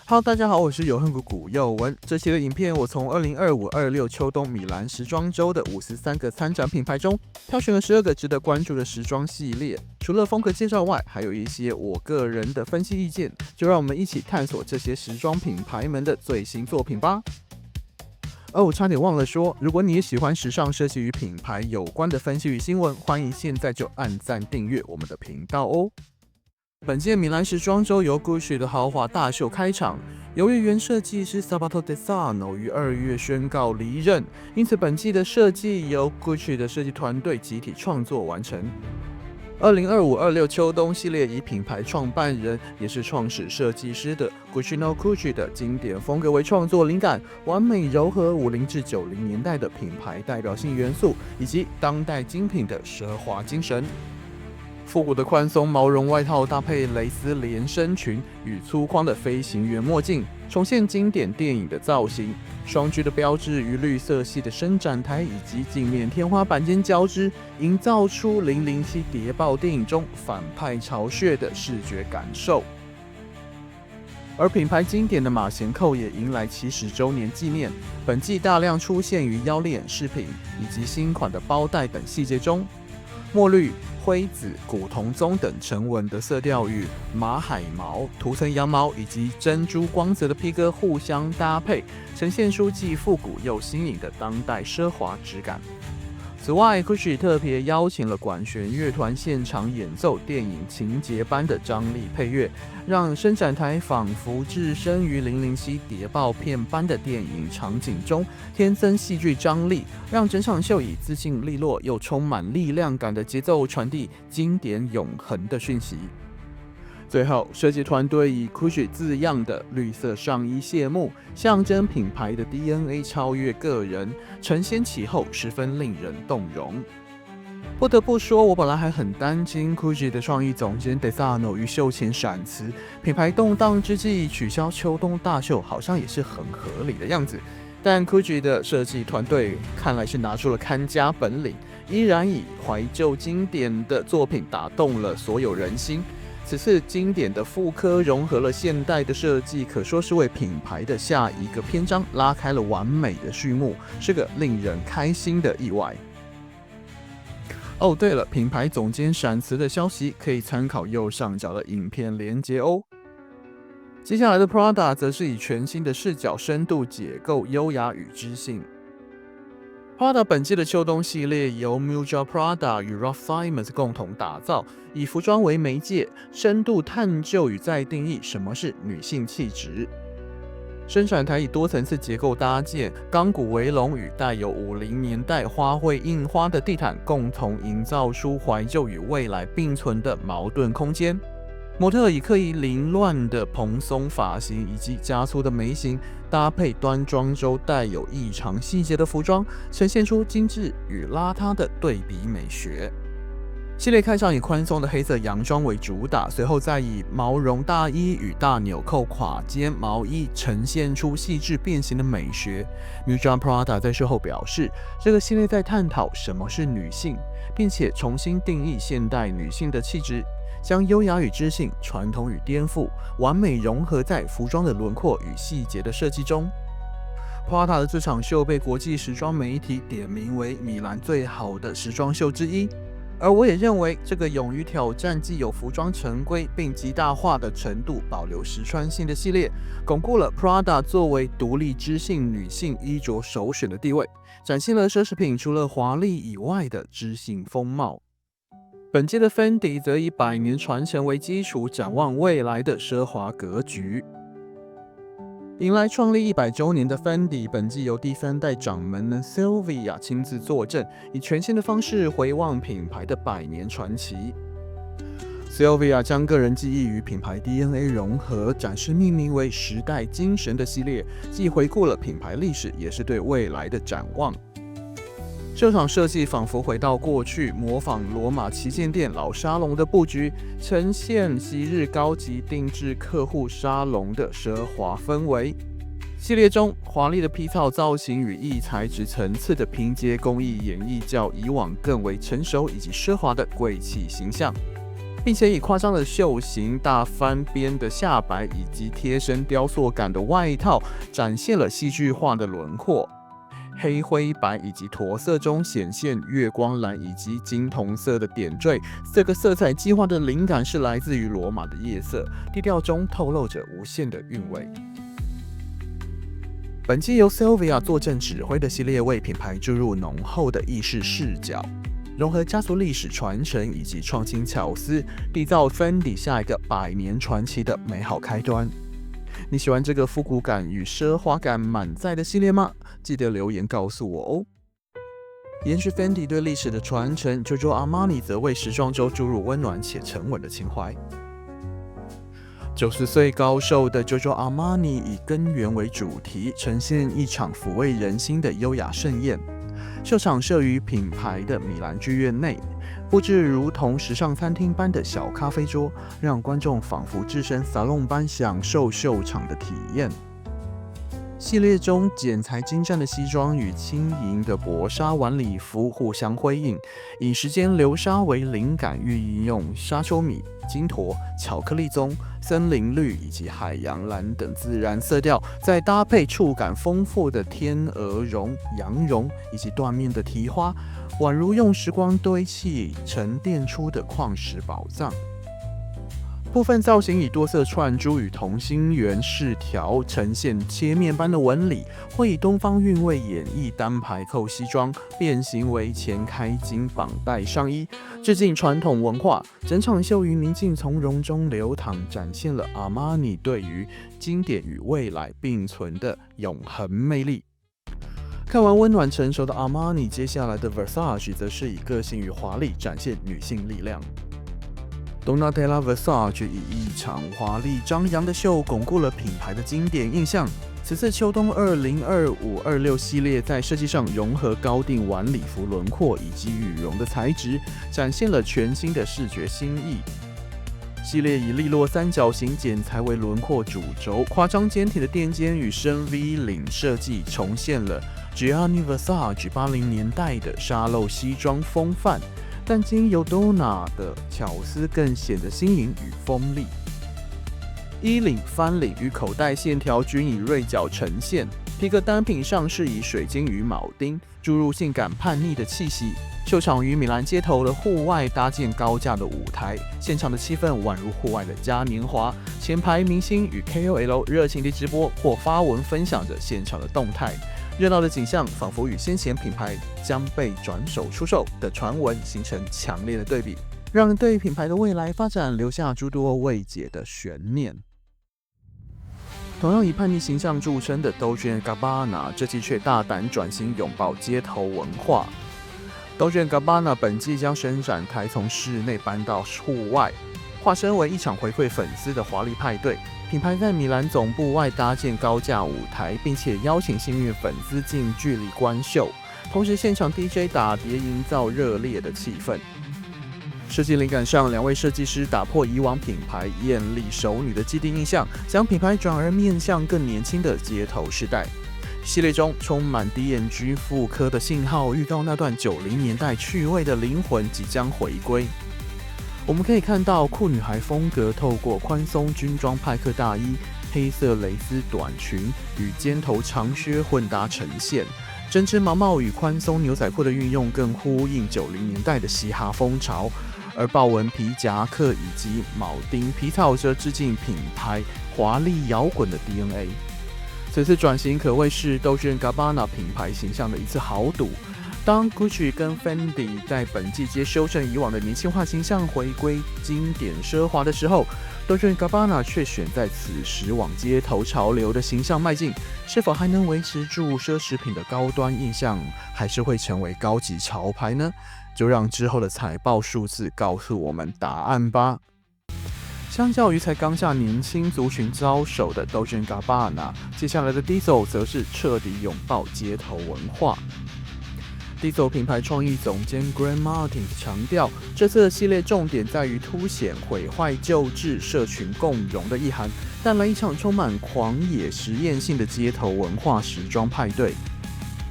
Hello，大家好，我是有恨谷佑文。这期的影片，我从2025-26秋冬米兰时装周的53个参展品牌中，挑选了12个值得关注的时装系列。除了风格介绍外，还有一些我个人的分析意见。就让我们一起探索这些时装品牌们的最新作品吧。我差点忘了说，如果你也喜欢时尚设计与品牌有关的分析与新闻，欢迎现在就按赞订阅我们的频道哦。本届米兰时装周由 Gucci 的豪华大秀开场，由于原设计师 Sabato De Sarno 于2月宣告离任，因此本季的设计由 Gucci 的设计团队集体创作完成。2025-26秋冬系列以品牌创办人也是创始设计师的 Gucci no Gucci 的经典风格为创作灵感，完美糅合50至90年代的品牌代表性元素以及当代精品的奢华精神。复古的宽松毛绒外套搭配蕾丝连身裙与粗框的飞行员墨镜，重现经典电影的造型。双 G 的标志与绿色系的伸展台以及镜面天花板间交织，营造出007谍报电影中反派巢穴的视觉感受。而品牌经典的马衔扣也迎来70周年纪念，本季大量出现于腰链饰品以及新款的包带等细节中。墨绿、灰紫、古铜棕等沉稳的色调与马海毛、涂层羊毛以及珍珠光泽的皮革互相搭配，呈现出既复古又新颖的当代奢华质感。此外 Gucci 特别邀请了管弦乐团现场演奏电影情节般的张力配乐，让伸展台仿佛置身于007谍报片般的电影场景中，添增戏剧张力，让整场秀以自信利落又充满力量感的节奏传递经典永恒的讯息。最后，设计团队以 Gucci 字样的绿色上衣谢幕，象征品牌的 DNA 超越个人，承先启后，十分令人动容。不得不说，我本来还很担心 Gucci 的创意总监 De Sarno 于秀前闪辞，品牌动荡之际取消秋冬大秀，好像也是很合理的样子。但 Gucci 的设计团队看来是拿出了看家本领，依然以怀旧经典的作品打动了所有人心。此次经典的复刻融合了现代的设计，可说是为品牌的下一个篇章拉开了完美的序幕，是个令人开心的意外。对了，品牌总监闪辞的消息可以参考右上角的影片连结哦。接下来的 Prada 则是以全新的视角深度解构优雅与知性。Prada 本季的秋冬系列由 Miuccia Prada 与 Ralph Simons 共同打造，以服装为媒介，深度探究与再定义什么是女性气质。伸展台以多层次结构搭建，钢骨围笼与带有50年代花卉印花的地毯，共同营造出怀旧与未来并存的矛盾空间。模特以刻意凌乱的蓬松发型以及加粗的眉形，搭配端庄周带有异常细节的服装，呈现出精致与邋遢的对比美学。系列开场以宽松的黑色洋装为主打，随后再以毛绒大衣与大纽扣垮肩毛衣呈现出细致变形的美学。Miuccia Prada 在事后表示，这个系列在探讨什么是女性，并且重新定义现代女性的气质，将优雅与知性、传统与颠覆完美融合在服装的轮廓与细节的设计中。Prada 的这场秀被国际时装媒体点名为米兰最好的时装秀之一，而我也认为这个勇于挑战既有服装陈规并极大化的程度保留实穿性的系列，巩固了 Prada 作为独立知性女性衣着首选的地位，展现了奢侈品除了华丽以外的知性风貌。本届的 Fendi 则以100年传承为基础，展望未来的奢华格局。迎来创立100周年的 Fendi， 本季由第3代掌门 Sylvia 亲自坐镇，以全新的方式回望品牌的100年传奇。Sylvia 将个人记忆与品牌 DNA 融合，展示命名为“时代精神”的系列，既回顾了品牌历史，也是对未来的展望。这场设计仿佛回到过去，模仿罗马旗舰店老沙龙的布局，呈现昔日高级定制客户沙龙的奢华氛围。系列中华丽的皮草造型与异材质层次的拼接工艺演绎较以往更为成熟以及奢华的贵气形象。并且以夸张的袖型、大翻边的下摆以及贴身雕塑感的外套，展现了戏剧化的轮廓。黑灰白以及驼色中显现月光蓝以及金铜色的点缀，这个色彩计划的灵感是来自于罗马的夜色，低调中透露着无限的韵味。本季由 Sylvia 坐镇指挥的系列为品牌注入浓厚的意式视角，融合家族历史传承以及创新巧思，缔造 Fendi 下一个100年传奇的美好开端。你喜欢这个复古感与奢华感满载的系列吗？记得留言告诉我哦。延续 Fendi 对历史的传承 ，Giorgio Armani 则为时装周注入温暖且沉稳的情怀。90岁高寿的 Giorgio Armani 以根源为主题，呈现一场抚慰人心的优雅盛宴。秀场设于品牌的米兰剧院内，布置如同时尚餐厅般的小咖啡桌，让观众仿佛置身沙龙般享受秀场的体验。系列中剪裁精湛的西装与轻盈的薄纱晚礼服互相辉映，以时间流沙为灵感，寓意用沙丘米、金驼、巧克力棕、森林绿以及海洋蓝等自然色调，再搭配触感丰富的天鹅绒、羊绒以及缎面的提花，宛如用时光堆砌沉淀出的矿石宝藏。部分造型以多色串珠与同心圆饰条呈现切面般的纹理，或以东方韵味演绎单排扣西装变形为前开襟绑带上衣，致敬传统文化。整场秀于宁静从容中流淌，展现了阿玛尼对于经典与未来并存的永恒魅力。看完温暖成熟的阿玛尼，接下来的 Versace 则是以个性与华丽展现女性力量。Donatella Versace 以一场华丽张扬的秀巩固了品牌的经典印象。此次秋冬2025-26系列在设计上融合高定晚礼服轮廓以及羽绒的材质，展现了全新的视觉新意。系列以利落三角形剪裁为轮廓主轴，夸张坚挺的垫肩与深 V 领设计重现了 Gianni Versace 80年代的沙漏西装风范。但经由 Donna 的巧思更显得新颖与锋利。衣领、翻领与口袋线条均以锐角呈现，皮革单品上是以水晶与铆钉注入性感叛逆的气息。秀场于米兰街头的户外搭建高架的舞台，现场的气氛宛如户外的嘉年华。前排明星与 KOL 热情地直播或发文分享着现场的动态。热闹的景象仿佛与先前品牌将被转手出售的传闻形成强烈的对比，让人对品牌的未来发展留下诸多未解的悬念。同样以叛逆形象著称的 Dolce & Gabbana 这季却大胆转型，拥抱街头文化。Dolce & Gabbana 本季将伸展台从室内搬到户外，化身为一场回馈粉丝的华丽派对。品牌在米兰总部外搭建高架舞台，并且邀请幸运粉丝近距离观秀，同时现场 DJ 打碟，营造热烈的气氛。设计灵感上，两位设计师打破以往品牌艳丽熟女的既定印象，将品牌转而面向更年轻的街头世代。系列中充满 D&G 复刻的信号，预告那段90年代趣味的灵魂即将回归。我们可以看到酷女孩风格透过宽松军装派克大衣、黑色蕾丝短裙与尖头长靴混搭呈现，针织毛帽与宽松牛仔裤的运用更呼应90年代的嘻哈风潮，而豹纹皮夹克以及铆钉皮草则致敬品牌华丽摇滚的 DNA。此次转型可谓是 Dolce & Gabbana 品牌形象的一次豪赌。当 Gucci 跟 Fendi 在本季皆修正以往的年轻化形象，回归经典奢华的时候， Dolce & Gabbana 却选在此时往街头潮流的形象迈进，是否还能维持住奢侈品的高端印象，还是会成为高级潮牌呢？就让之后的财报数字告诉我们答案吧。相较于才刚向年轻族群招手的 Dolce & Gabbana， 接下来的 Diesel 则是彻底拥抱街头文化。Diesel 品牌创意总监 Grant Martin 强调，这次的系列重点在于凸显毁坏旧制、社群共融的意涵，带来一场充满狂野实验性的街头文化时装派对。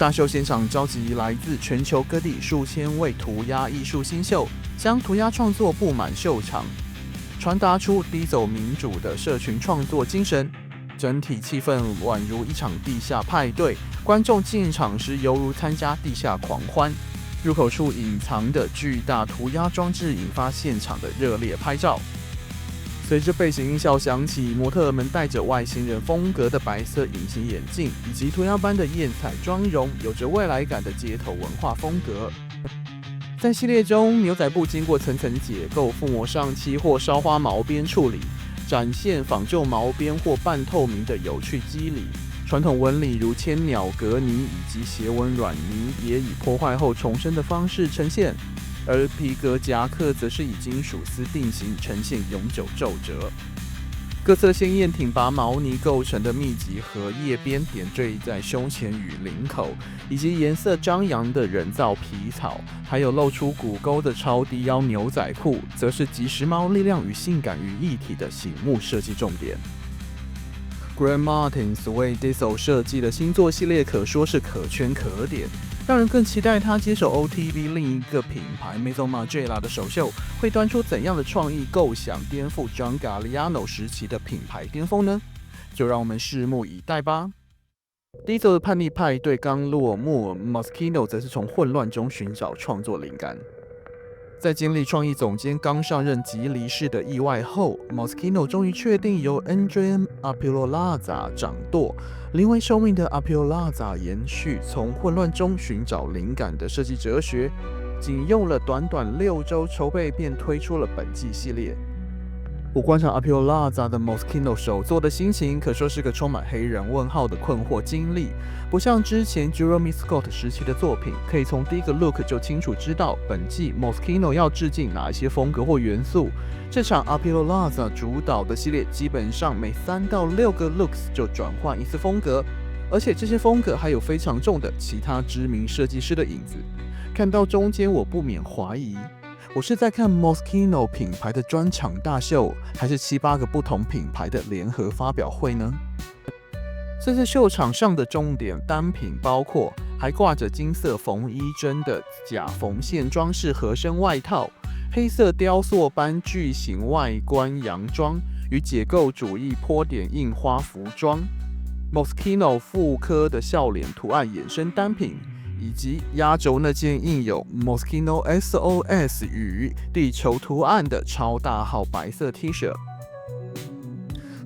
大秀现场召集来自全球各地数千位涂鸦艺术新秀，将涂鸦创作布满秀场，传达出Diesel民主的社群创作精神。整体气氛宛如一场地下派对，观众进场时犹如参加地下狂欢。入口处隐藏的巨大涂鸦装置引发现场的热烈拍照。随着背景音效响起，模特儿们戴着外星人风格的白色隐形眼镜，以及涂鸦般的艳彩妆容，有着未来感的街头文化风格。在系列中，牛仔布经过层层解构，覆膜上漆或烧花毛边处理，展现仿旧毛边或半透明的有趣肌理。传统纹理如千鸟格泥以及斜纹软泥，也以破坏后重生的方式呈现。而皮革夹克则是以金属丝定型，呈现永久皱褶。各色鲜艳挺拔毛呢构成的密集荷叶边点缀在胸前与领口，以及颜色张扬的人造皮草，还有露出骨沟的超低腰牛仔裤，则是集时髦力量与性感于一体的醒目设计重点。Grant Martins 为 Diesel 设计的星座系列可说是可圈可点，让人更期待他接手 OTB 另一个品牌 Maison Margiela 的首秀，会端出怎样的创意构想，颠覆 John Galliano 时期的品牌巅峰呢？就让我们拭目以待吧。Diesel 的叛逆派对刚落幕 ，Moschino 则是从混乱中寻找创作灵感。在经历创意总监刚上任即离世的意外后 ，Moschino 终于确定由 Andrea Appiolazza 掌舵，临危受命的 Appiolazza 延续从混乱中寻找灵感的设计哲学，仅用了短短6周筹备便推出了本季系列。我观察 Appiolazza 的 Moschino 手作的心情，可说是个充满黑人问号的困惑经历。不像之前 Jeremy Scott 时期的作品，可以从第一个 look 就清楚知道本季 Moschino 要致敬哪一些风格或元素。这场 Appiolazza 主导的系列，基本上每3到6个 looks 就转换一次风格，而且这些风格还有非常重的其他知名设计师的影子。看到中间，我不免怀疑，我是在看 Moschino 品牌的专场大秀，还是7、8个不同品牌的联合发表会呢？这次秀场上的重点单品包括还挂着金色缝衣针的假缝线装饰合身外套、黑色雕塑般巨型外观洋装与解构主义坡点印花服装、Moschino 复刻的笑脸图案衍生单品，以及压轴那件印有 Moschino SOS 与地球图案的超大号白色 T 恤。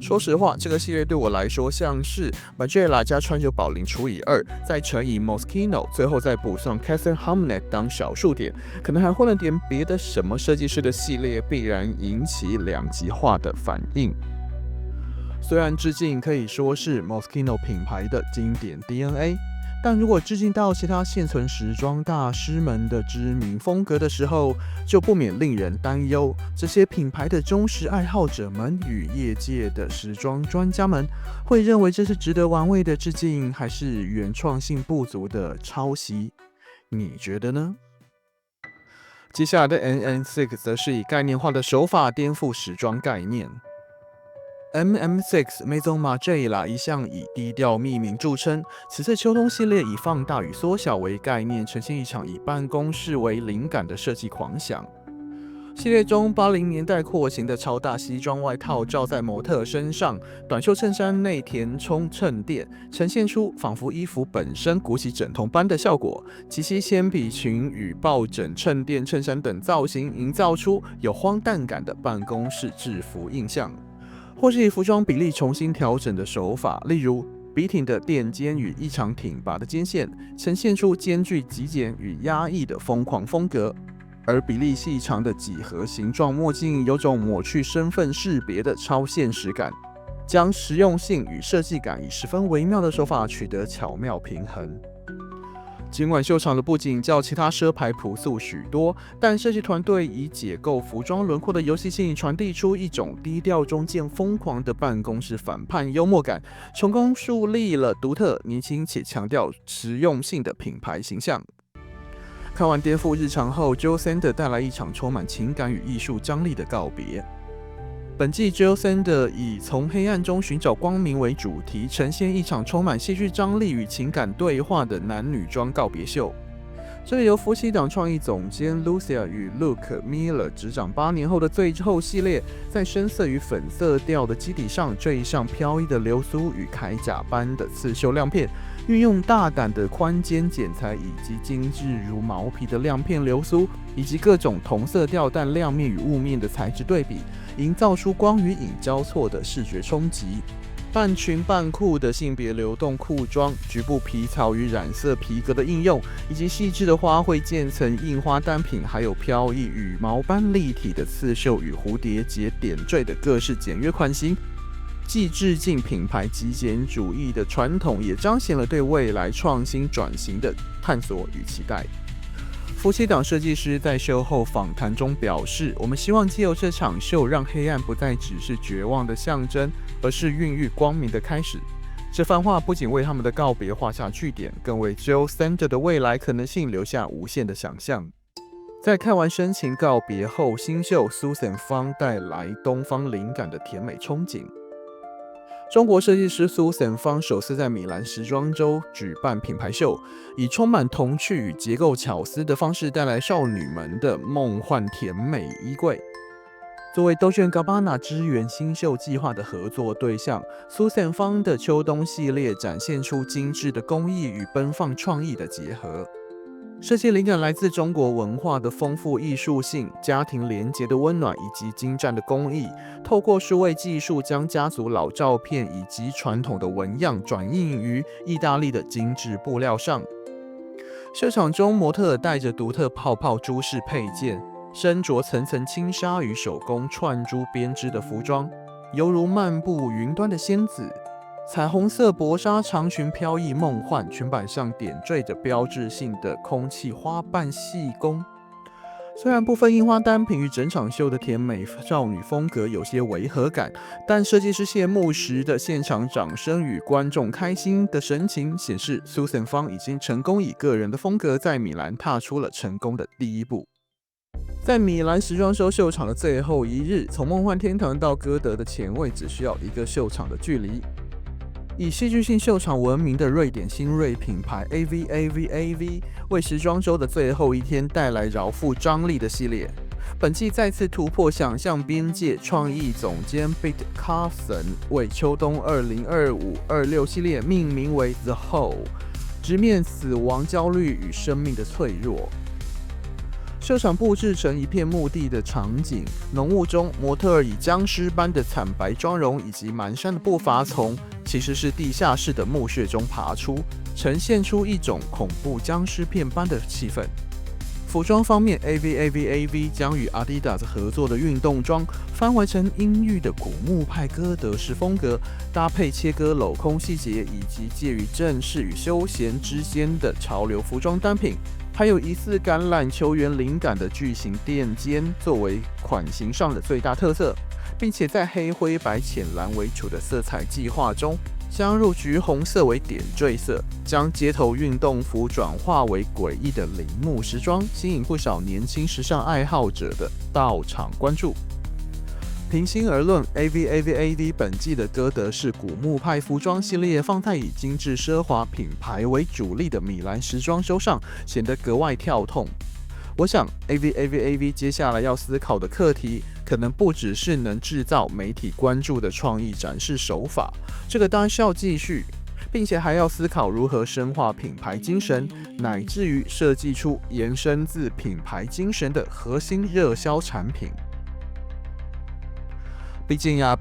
说实话，这个系列对我来说像是 Margiela 加川久保玲除以2，再乘以 Moschino， 最后再补上 Catherine Hamnett 当小数点，可能还混了点别的什么设计师的系列，必然引起两极化的反应。虽然致敬可以说是 Moschino 品牌的经典 DNA， 但如果致敬到其他现存时装大师们的知名风格的时候，就不免令人担忧，这些品牌的忠实爱好者们与业界的时装专家们会认为这是值得玩味的致敬，还是原创性不足的抄袭？你觉得呢？接下来的 NN6 则是以概念化的手法颠覆时装概念。MM6 Maison Margiela 一向以低调命名著称，此次秋冬系列以放大与缩小为概念，呈现一场以办公室为灵感的设计狂想。系列中80年代廓形的超大西装外套罩在模特身上，短袖衬衫内填充衬垫，呈现出仿佛衣服本身鼓起枕头般的效果。及其铅笔裙与抱枕衬垫衬衫等造型，营造出有荒诞感的办公室制服印象。或是以服装比例重新调整的手法，例如笔挺的垫肩与异常挺拔的肩线，呈现出兼具极简与压抑的疯狂风格；而比例细长的几何形状墨镜，有种抹去身份识别的超现实感，将实用性与设计感以十分微妙的手法取得巧妙平衡。尽管秀场的布景较其他奢牌朴素许多，但设计团队以解构服装轮廓的游戏性，传递出一种低调中见疯狂的办公室反叛幽默感，成功树立了独特、年轻且强调实用性的品牌形象。看完颠覆日常后， Jil Sander 带来一场充满情感与艺术张力的告别。本季 Jill Sander 以从黑暗中寻找光明为主题，呈现一场充满戏剧张力与情感对话的男女装告别秀。这里由夫妻档创意总监 Lucia 与 Luke Miller 执掌8年后的最后系列，在深色与粉色调的基底上缀上飘逸的流苏与铠甲般的刺绣亮片，运用大胆的宽肩剪裁以及精致如毛皮的亮片流苏，以及各种同色调但亮面与雾面的材质对比，营造出光与影交错的视觉冲击。半裙半裤的性别流动裤装，局部皮草与染色皮革的应用，以及细致的花卉渐层印花单品，还有飘逸羽毛般立体的刺绣与蝴蝶结点缀的各式简约款型，既致敬品牌极简主义的传统，也彰显了对未来创新转型的探索与期待。夫妻档设计师在秀后访谈中表示，我们希望藉由这场秀，让黑暗不再只是绝望的象征，而是孕育光明的开始。这番话不仅为他们的告别画下句点，更为 Jill Sander 的未来可能性留下无限的想象。在看完深情告别后，新秀 Susan Fang 带来东方灵感的甜美憧憬。中国设计师 Susan Fang 首次在米兰时装周举办品牌秀，以充满童趣与结构巧思的方式带来少女们的梦幻甜美衣柜。作为 Dolce & Gabbana 支援新秀计划的合作对象， Susan Fang 的秋冬系列展现出精致的工艺与奔放创意的结合。设计灵感来自中国文化的丰富艺术性、家庭连结的温暖以及精湛的工艺，透过数位技术将家族老照片以及传统的纹样转印于意大利的精致布料上。秀场中，模特儿戴着独特泡泡珠饰配件，身着层层轻纱与手工串珠编织的服装，犹如漫步云端的仙子。彩虹色薄纱长裙飘逸梦幻，裙摆上点缀着标志性的空气花瓣细工。虽然部分印花单品与整场秀的甜美少女风格有些违和感，但设计师谢幕时的现场掌声与观众开心的神情显示 Susan Fang 已经成功以个人的风格在米兰踏出了成功的第一步。在米兰时装周秀场的最后一日，从梦幻天堂到歌德的前卫只需要一个秀场的距离。以戏剧性秀场闻名的瑞典新锐品牌 AV 为时装周的最后一天带来饶富张力的系列。本季再次突破想象边界，创意总监 Bit Carson 为秋冬2025-26系列命名为 The Hole， 直面死亡焦虑与生命的脆弱。秀场布置成一片墓地的场景，浓雾中，模特儿以僵尸般的惨白妆容以及蹒跚的步伐从其实是地下室的墓穴中爬出，呈现出一种恐怖僵尸片般的气氛。服装方面 ，AV 将与 Adidas 合作的运动装翻完成阴郁的古墓派哥德式风格，搭配切割镂空细节以及介于正式与休闲之间的潮流服装单品。还有疑似橄榄球员灵感的巨型垫肩作为款型上的最大特色，并且在黑灰白浅蓝为主的色彩计划中加入橘红色为点缀色，将街头运动服转化为诡异的陵墓时装，吸引不少年轻时尚爱好者的到场关注。平心而论 ，AV 本季的哥德式古墓派服装系列放在以精致奢华品牌为主力的米兰时装周上，显得格外跳痛。我想 AV 接下来要思考的课题，可能不只是能制造媒体关注的创意展示手法，这个当然是要继续，并且还要思考如何深化品牌精神，乃至于设计出延伸自品牌精神的核心热销产品。毕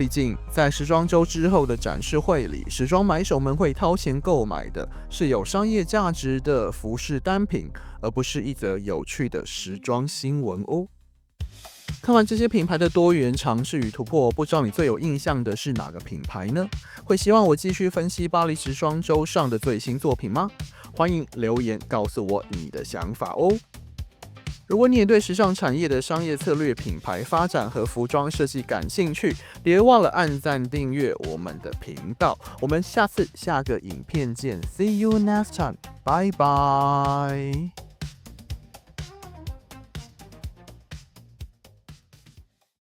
竟在时装周之后的展示会里，时装买手们会掏钱购买的是有商业价值的服饰单品，而不是一则有趣的时装新闻哦。看完这些品牌的多元尝试与突破，不知道你最有印象的是哪个品牌呢？会希望我继续分析巴黎时装周上的最新作品吗？欢迎留言告诉我你的想法哦。如果你也对时尚产业的商业策略、品牌发展和服装设计感兴趣，别忘了按赞订阅我们的频道。我们下个影片见 ，See you next time， 拜拜。